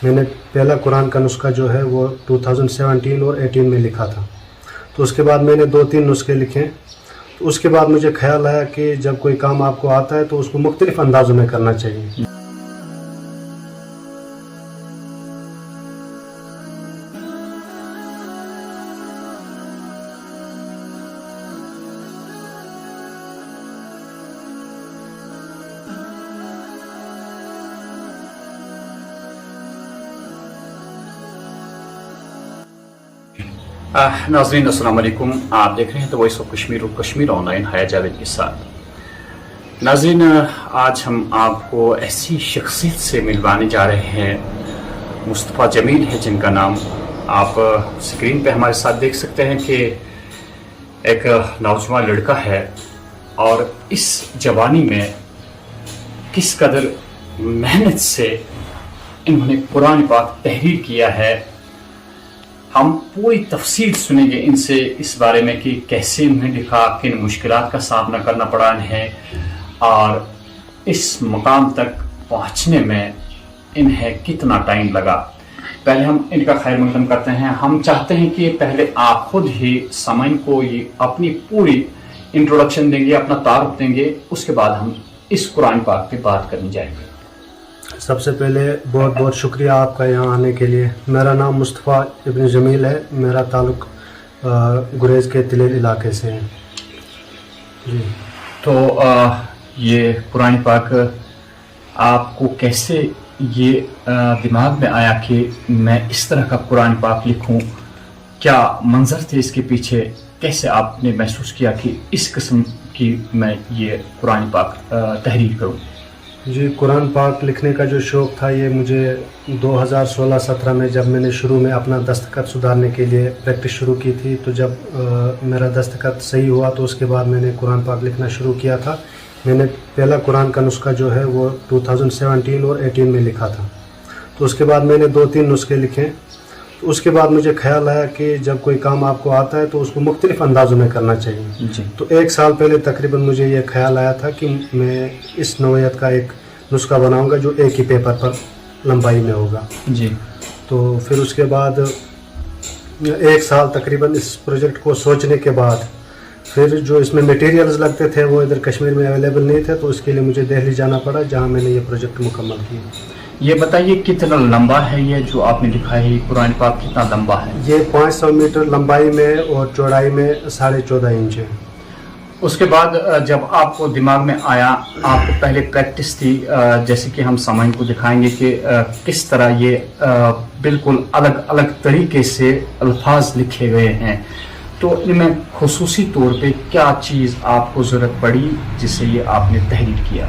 میں نے پہلا قرآن کا نسخہ جو ہے وہ 2017 اور 18 میں لکھا تھا. تو اس کے بعد میں نے 2-3 نسخے لکھے. تو اس کے بعد مجھے خیال آیا کہ جب کوئی کام آپ کو آتا ہے تو اس کو مختلف اندازوں میں کرنا چاہیے. ناظرین السلام علیکم. آپ دیکھ رہے ہیں تو voice of Kashmir online Haya Javed کے ساتھ. ناظرین آج ہم آپ کو ایسی شخصیت سے ملوانے جا رہے ہیں. مصطفیٰ جمیل ہے جن کا نام. آپ سکرین پہ ہمارے ساتھ دیکھ سکتے ہیں کہ ایک نوجوان لڑکا ہے اور اس جوانی میں کس قدر محنت سے انہوں نے قرآن پاک تحریر کیا ہے. ہم پوری تفصیل سنیں گے ان سے اس بارے میں کہ کیسے انہیں لکھا, کن مشکلات کا سامنا کرنا پڑا انہیں اور اس مقام تک پہنچنے میں انہیں کتنا ٹائم لگا. پہلے ہم ان کا خیر مقدم کرتے ہیں. ہم چاہتے ہیں کہ پہلے آپ خود ہی سامعین کو یہ اپنی پوری انٹروڈکشن دیں گے, اپنا تعارف دیں گے, اس کے بعد ہم اس قرآن پاک پہ بات کرنے جائیں گے. سب سے پہلے بہت بہت شکریہ آپ کا یہاں آنے کے لیے. میرا نام مصطفیٰ ابن جمیل ہے. میرا تعلق گریز کے تلیل علاقے سے ہے. جی تو یہ قرآن پاک آپ کو کیسے یہ دماغ میں آیا کہ میں اس طرح کا قرآن پاک لکھوں؟ کیا منظر تھے اس کے پیچھے؟ کیسے آپ نے محسوس کیا کہ اس قسم کی میں یہ قرآن پاک تحریر کروں؟ جی, قرآن پاک لکھنے کا جو شوق تھا یہ مجھے 2016-17 میں جب میں نے شروع میں اپنا دستخط سدھارنے کے لیے پریکٹس شروع کی تھی, تو جب میرا دستخط صحیح ہوا تو اس کے بعد میں نے قرآن پاک لکھنا شروع کیا تھا. میں نے پہلا قرآن کا نسخہ جو ہے وہ 2017 اور 18 میں لکھا تھا. تو اس کے بعد میں نے 2-3 نسخے لکھے. تو اس کے بعد مجھے خیال آیا کہ جب کوئی کام آپ کو آتا ہے تو اس کو مختلف اندازوں میں کرنا چاہیے. جی. تو 1 سال پہلے تقریباً مجھے یہ خیال آیا تھا کہ میں اس نوعیت کا ایک نسخہ بناؤں گا جو ایک ہی پیپر پر لمبائی میں ہوگا. جی. تو پھر اس کے بعد 1 سال تقریباً اس پروجیکٹ کو سوچنے کے بعد پھر جو اس میں میٹیریلز لگتے تھے وہ ادھر کشمیر میں اویلیبل نہیں تھے, تو اس کے لیے مجھے دہلی جانا پڑا جہاں میں نے یہ پروجیکٹ مکمل کیا. یہ بتائیے کتنا لمبا ہے یہ جو آپ نے لکھا ہے, قرآن پاک کتنا لمبا ہے؟ یہ 500 میٹر لمبائی میں اور چوڑائی میں 14.5 انچ ہے. اس کے بعد جب آپ کو دماغ میں آیا, آپ کو پہلے پریکٹس تھی, جیسے کہ ہم سامعین کو دکھائیں گے کہ کس طرح یہ بالکل الگ الگ طریقے سے الفاظ لکھے گئے ہیں, تو ان میں خصوصی طور پہ کیا چیز آپ کو ضرورت پڑی جس سے یہ آپ نے تحریر کیا؟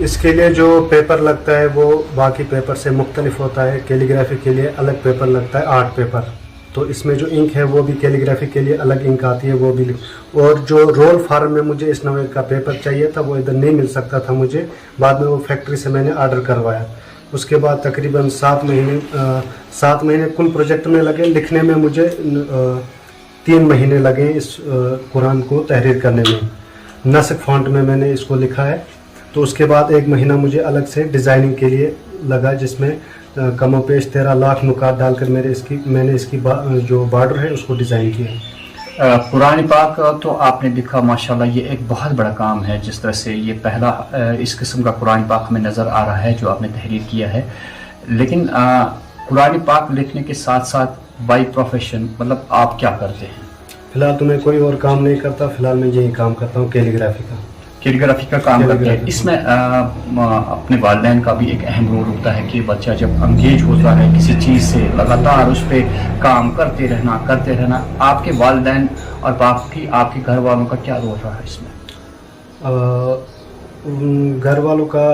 اس کے لیے جو پیپر لگتا ہے وہ باقی پیپر سے مختلف ہوتا ہے. کیلیگرافی کے لیے الگ پیپر لگتا ہے, آرٹ پیپر. تو اس میں جو انک ہے وہ بھی کیلیگرافی کے لیے الگ انک آتی ہے, وہ بھی. اور جو رول فارم میں مجھے اس نوع کا پیپر چاہیے تھا وہ ادھر نہیں مل سکتا تھا مجھے, بعد میں وہ فیکٹری سے میں نے آرڈر کروایا. اس کے بعد تقریباً 7 مہینے کل پروجیکٹ میں لگے. لکھنے میں مجھے 3 مہینے لگے اس قرآن کو تحریر کرنے میں. نسخ فونٹ میں نے اس کو لکھا ہے. تو اس کے بعد 1 مہینہ مجھے الگ سے ڈیزائننگ کے لیے لگا, جس میں کم و پیش 13 لاکھ نکات ڈال کر میں نے اس کی جو بارڈر ہے اس کو ڈیزائن کیا. قرآن پاک تو آپ نے لکھا ماشاءاللہ, یہ ایک بہت بڑا کام ہے. جس طرح سے یہ پہلا اس قسم کا قرآن پاک ہمیں نظر آ رہا ہے جو آپ نے تحریر کیا ہے. لیکن قرآن پاک لکھنے کے ساتھ ساتھ بائی پروفیشن مطلب آپ کیا کرتے ہیں؟ فی الحال تو میں کوئی اور کام نہیں کرتا. فی الحال میں یہی کام کرتا ہوں, کیلیگرافی کا کام کرتے ہیں. اس میں اپنے والدین کا بھی ایک اہم رول ہوتا ہے کہ بچہ جب انگیج ہوتا ہے کسی چیز سے لگاتار اس پہ کام کرتے رہنا. آپ کے والدین اور باقی آپ کے گھر والوں کا کیا رول رہا ہے اس میں؟ گھر والوں کا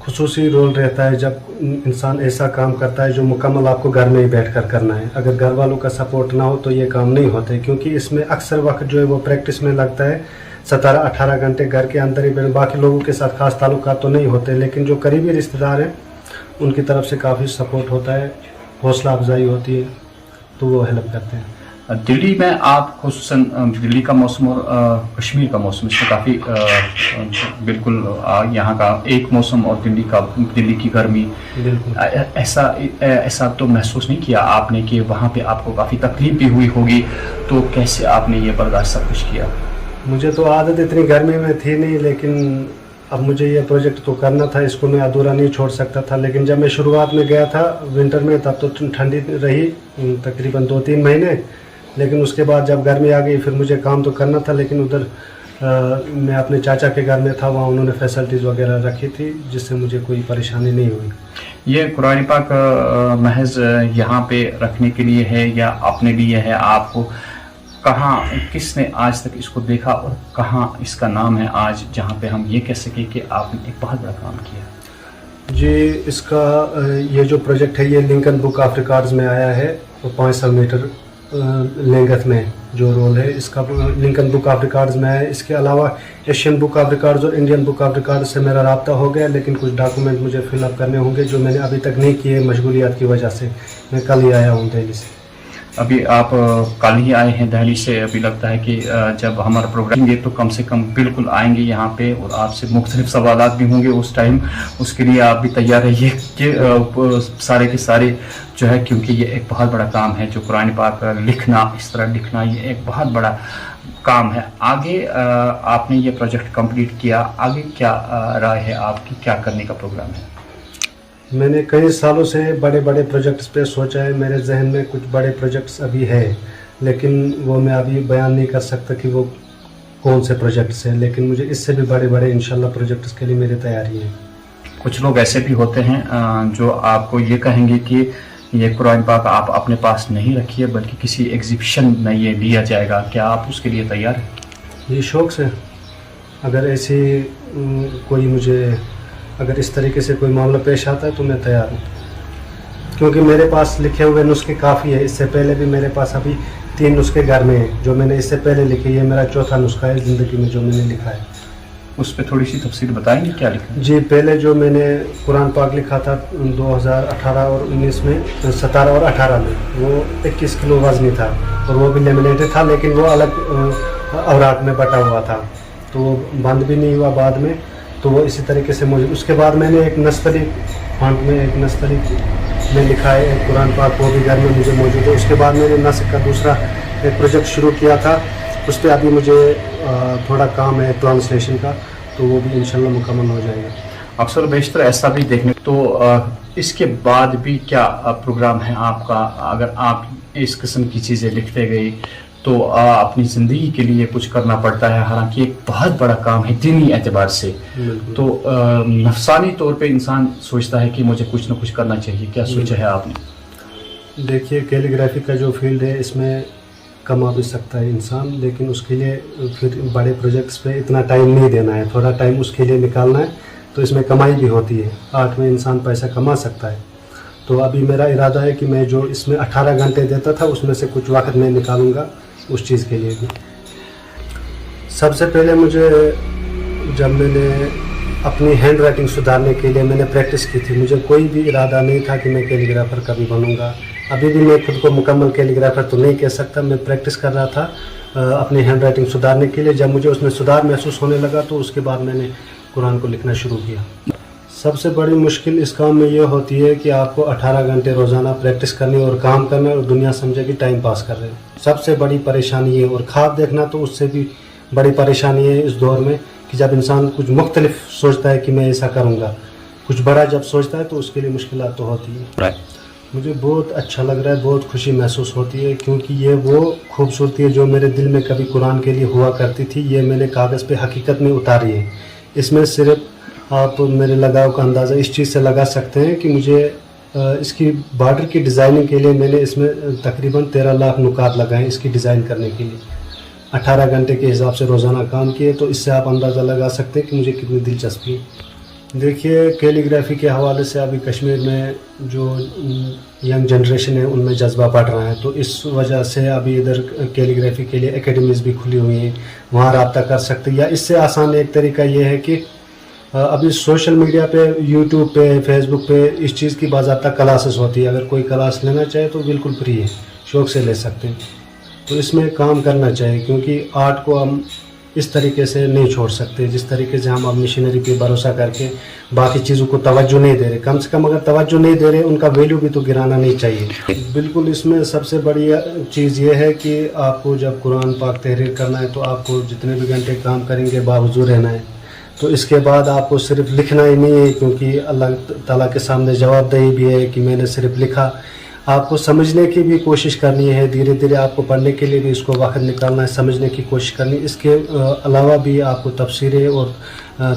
خصوصی رول رہتا ہے جب انسان ایسا کام کرتا ہے جو مکمل آپ کو گھر میں ہی بیٹھ کر کرنا ہے. اگر گھر والوں کا سپورٹ نہ ہو تو یہ کام نہیں ہوتے, کیونکہ اس میں اکثر وقت جو ہے وہ پریکٹس میں لگتا ہے. 17-18 گھنٹے گھر کے اندر ہی بیٹھ. باقی لوگوں کے ساتھ خاص تعلقات تو نہیں ہوتے, لیکن جو قریبی رشتہ دار ہیں ان کی طرف سے کافی سپورٹ ہوتا ہے, حوصلہ افزائی ہوتی ہے, تو وہ ہیلپ کرتے ہیں. دلی میں آپ خصوصاً دلی کا موسم اور کشمیر کا موسم اس میں کافی بالکل یہاں کا ایک موسم اور دلی کی گرمی ایسا تو محسوس نہیں کیا آپ نے کہ وہاں پہ آپ کو کافی تکلیف بھی ہوئی ہوگی؟ تو کیسے آپ نے یہ برداشت سب کچھ کیا؟ مجھے تو عادت اتنی گرمی میں تھی نہیں، لیکن اب مجھے یہ پروجیکٹ تو کرنا تھا، اس کو میں ادھورا نہیں چھوڑ سکتا تھا. لیکن جب میں شروعات میں گیا تھا ونٹر میں تب تو ٹھنڈی رہی تقریباً 2-3 مہینے، لیکن اس کے بعد جب گرمی آ گئی پھر مجھے کام تو کرنا تھا. لیکن ادھر میں اپنے چاچا کے گھر میں تھا، وہاں انہوں نے فیسلٹیز وغیرہ رکھی تھی جس سے مجھے کوئی پریشانی نہیں ہوئی. یہ قرآن پاک محض یہاں پہ رکھنے کے لیے ہے یا اپنے لیے ہے؟ آپ کو کہاں کس نے آج تک اس کو دیکھا اور کہاں اس کا نام ہے آج جہاں پہ ہم یہ کہہ سکیں کہ آپ نے ایک بہت بڑا کام کیا؟ جی، اس کا یہ جو پروجیکٹ ہے یہ لنکن بک آف ریکارڈز میں آیا ہے، 500 میٹر لینگتھ میں جو رول ہے اس کا لنکن بک آف ریکارڈز میں ہے. اس کے علاوہ ایشین بک آف ریکارڈز اور انڈین بک آف ریکارڈز سے میرا رابطہ ہو گیا، لیکن کچھ ڈاکومنٹ مجھے فل اپ کرنے ہوں گے جو میں نے ابھی تک نہیں کیے مشغولیات کی وجہ سے. میں کل ہی آیا ہوں دہلی سے. ابھی آپ کل ہی آئے ہیں دہلی سے. ابھی لگتا ہے کہ جب ہمارا پروگرام یہ تو کم سے کم بالکل آئیں گے یہاں پہ اور آپ سے مختلف سوالات بھی ہوں گے اس ٹائم. اس کے لیے آپ بھی تیار رہیے کہ سارے کے سارے جو ہے، کیونکہ یہ ایک بہت بڑا کام ہے جو قرآن پاک لکھنا، اس طرح لکھنا، یہ ایک بہت بڑا کام ہے. آگے آپ نے یہ پروجیکٹ کمپلیٹ کیا، آگے کیا رائے ہے آپ کی، کیا کرنے کا پروگرام ہے؟ میں نے کئی سالوں سے بڑے بڑے پروجیکٹس پہ سوچا ہے. میرے ذہن میں کچھ بڑے پروجیکٹس ابھی ہے، لیکن وہ میں ابھی بیان نہیں کر سکتا کہ وہ کون سے پروجیکٹس ہیں. لیکن مجھے اس سے بھی بڑے بڑے انشاءاللہ پروجیکٹس کے لیے میری تیاری ہے. کچھ لوگ ایسے بھی ہوتے ہیں جو آپ کو یہ کہیں گے کہ یہ قرآن پاک آپ اپنے پاس نہیں رکھیے بلکہ کسی ایگزیبیشن میں یہ لیا جائے گا. کیا آپ اس کے لیے تیار ہیں؟ یہ شوق سے، اگر ایسی کوئی مجھے اگر اس طریقے سے کوئی معاملہ پیش آتا ہے تو میں تیار ہوں، کیونکہ میرے پاس لکھے ہوئے نسخے کافی ہے. اس سے پہلے بھی میرے پاس ابھی 3 نسخے گھر میں ہیں جو میں نے اس سے پہلے لکھے. یہ میرا 4تھا نسخہ ہے زندگی میں جو میں نے لکھا ہے. اس پہ تھوڑی سی تفصیل بتائیں گے کیا لکھا؟ جی، پہلے جو میں نے قرآن پاک لکھا تھا 2018 اور 19 میں، 17 اور 18 میں، وہ 21 کلو وزنی تھا اور وہ بھی لیمینیٹڈ تھا، لیکن وہ الگ اوراق میں بٹا ہوا تھا تو وہ بند بھی نہیں ہوا بعد میں. تو وہ اسی طریقے سے مجھے اس کے بعد میں نے ایک نستعلیق فونٹ میں ایک نستعلیق میں لکھا ہے ایک قرآن پاک، وہ بھی گھر میں مجھے موجود ہے. اس کے بعد میں نے نسخ کا دوسرا ایک پروجیکٹ شروع کیا تھا، اس پہ ابھی مجھے تھوڑا کام ہے ٹرانسلیشن کا، تو وہ بھی انشاءاللہ مکمل ہو جائے گا. اکثر بیشتر ایسا بھی دیکھنے تو اس کے بعد بھی کیا پروگرام ہے آپ کا؟ اگر آپ اس قسم کی چیزیں لکھتے گئے تو اپنی زندگی کے لیے کچھ کرنا پڑتا ہے، حالانکہ ایک بہت بڑا کام ہے دینی اعتبار سے. تو نفسانی طور پہ انسان سوچتا ہے کہ مجھے کچھ نہ کچھ کرنا چاہیے. کیا سوچا ہے آپ نے؟ دیکھیے، کیلیگرافی کا جو فیلڈ ہے اس میں کما بھی سکتا ہے انسان، لیکن اس کے لیے پھر بڑے پروجیکٹس پہ اتنا ٹائم نہیں دینا ہے، تھوڑا ٹائم اس کے لیے نکالنا ہے. تو اس میں کمائی بھی ہوتی ہے، آرٹ میں انسان پیسہ کما سکتا ہے. تو ابھی میرا ارادہ ہے کہ میں جو اس میں 18 گھنٹے دیتا تھا اس میں سے کچھ وقت میں نکالوں گا اس چیز کے لیے بھی. سب سے پہلے مجھے جب میں نے اپنی ہینڈ رائٹنگ سدھارنے کے لیے میں نے پریکٹس کی تھی، مجھے کوئی بھی ارادہ نہیں تھا کہ میں کیلیگرافر کبھی بنوں گا. ابھی بھی میں خود کو مکمل کیلیگرافر تو نہیں کہہ سکتا. میں پریکٹس کر رہا تھا اپنی ہینڈ رائٹنگ سدھارنے کے لیے. جب مجھے اس میں سدھار محسوس ہونے لگا تو اس کے بعد میں نے قرآن کو لکھنا شروع کیا. سب سے بڑی مشکل اس کام میں یہ ہوتی ہے کہ آپ کو 18 گھنٹے روزانہ پریکٹس کرنی اور کام کرنا اور دنیا سمجھے کہ ٹائم پاس کر رہے ہیں. سب سے بڑی پریشانی ہے. اور خواب دیکھنا تو اس سے بھی بڑی پریشانی ہے اس دور میں کہ جب انسان کچھ مختلف سوچتا ہے کہ میں ایسا کروں گا، کچھ بڑا جب سوچتا ہے تو اس کے لیے مشکلات تو ہوتی ہے. مجھے بہت اچھا لگ رہا ہے، بہت خوشی محسوس ہوتی ہے، کیونکہ یہ وہ خوبصورتی ہے جو میرے دل میں کبھی قرآن کے لیے ہوا کرتی تھی، یہ میں نے کاغذ پہ حقیقت میں اتاری ہے. اس میں صرف آپ میرے لگاؤ کا اندازہ اس چیز سے لگا سکتے ہیں کہ مجھے اس کی بارڈر کی ڈیزائننگ کے لیے میں نے اس میں تقریباً 13 لاکھ نکات لگائے ہیں اس کی ڈیزائن کرنے کے لیے. 18 گھنٹے کے حساب سے روزانہ کام کیے، تو اس سے آپ اندازہ لگا سکتے ہیں کہ مجھے کتنی دلچسپی ہے. دیکھیے، کیلیگرافی کے حوالے سے ابھی کشمیر میں جو ینگ جنریشن ہے ان میں جذبہ بڑھ رہا ہے، تو اس وجہ سے ابھی ادھر کیلیگرافی کے لیے اکیڈمیز بھی کھلی ہوئی ہیں، وہاں رابطہ کر سکتے. یا اس سے آسان ایک طریقہ یہ ہے کہ ابھی سوشل میڈیا پہ، یوٹیوب پہ، فیس بک پہ اس چیز کی باضابطہ کلاسز ہوتی ہے. اگر کوئی کلاس لینا چاہے تو بالکل فری ہے، شوق سے لے سکتے ہیں. تو اس میں کام کرنا چاہیے، کیونکہ آرٹ کو ہم اس طریقے سے نہیں چھوڑ سکتے جس طریقے سے ہم اب مشینری پہ بھروسہ کر کے باقی چیزوں کو توجہ نہیں دے رہے. کم سے کم اگر توجہ نہیں دے رہے ان کا ویلیو بھی تو گرانا نہیں چاہیے. بالکل اس میں سب سے بڑی چیز یہ ہے کہ آپ کو جب قرآن پاک تحریر کرنا ہے تو آپ کو جتنے بھی گھنٹے کام کریں گے باوضو رہنا ہے. تو اس کے بعد آپ کو صرف لکھنا ہی نہیں ہے، کیونکہ اللہ تعالیٰ کے سامنے جواب دہی بھی ہے کہ میں نے صرف لکھا. آپ کو سمجھنے کی بھی کوشش کرنی ہے، دھیرے دھیرے آپ کو پڑھنے کے لیے بھی اس کو وقت نکالنا ہے، سمجھنے کی کوشش کرنی. اس کے علاوہ بھی آپ کو تفسیریں اور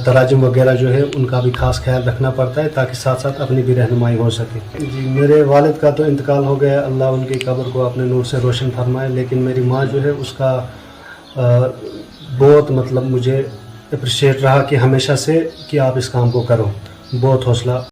تراجم وغیرہ جو ہے ان کا بھی خاص خیال رکھنا پڑتا ہے تاکہ ساتھ ساتھ اپنی بھی رہنمائی ہو سکے. جی میرے والد کا تو انتقال ہو گیا، اللہ ان کی قبر کو اپنے نور سے روشن فرمائے، لیکن میری ماں جو ہے اس کا بہت مطلب مجھے اپریشیٹ رہا کہ ہمیشہ سے کہ آپ اس کام کو کرو، بہت حوصلہ